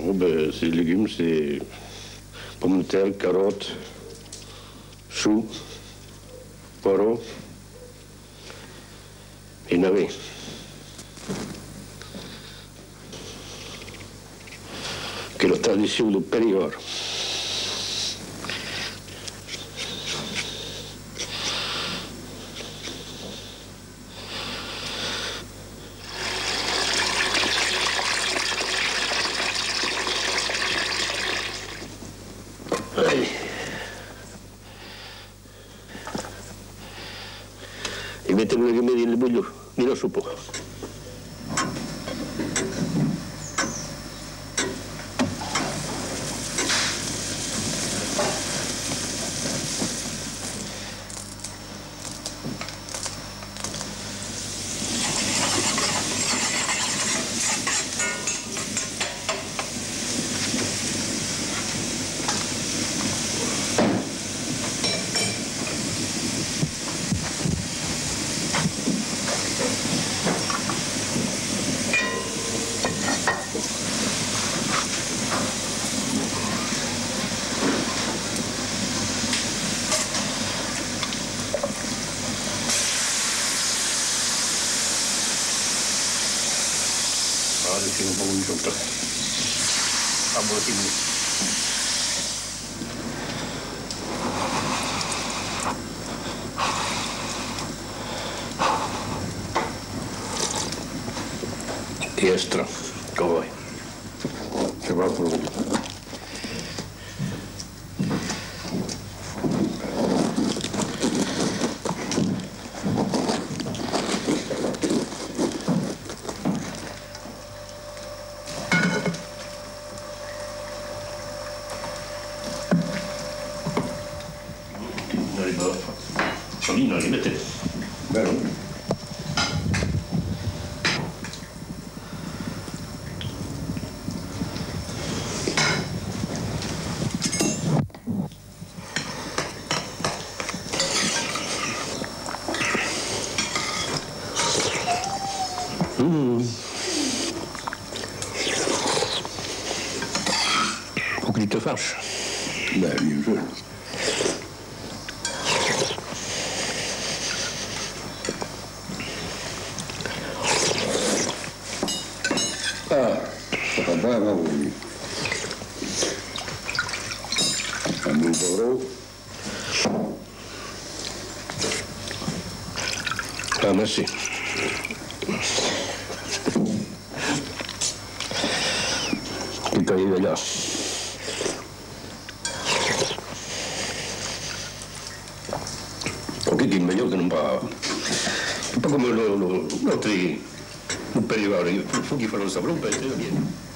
Oh, ben, ces légumes, c'est pommes de terre, carottes, choux, poireaux et navets. Che è la tradizione del Périgord. E mettere una che nel buio, mi lo so poco. Adesso un po' di sotto. Abbotino. Extra, come vuoi. C'è qualcuno. Solino, li mette. Vero? Faut qu'il te fâche. Ben, bien sûr. Ah, ça va pas avant aujourd'hui. Un bout d'euro. Ah, merci. Che togli là. Che è meglio che non va. Un po' come l'altro, un Périgord, il faut qu'il fasse un sapere un peu, bien.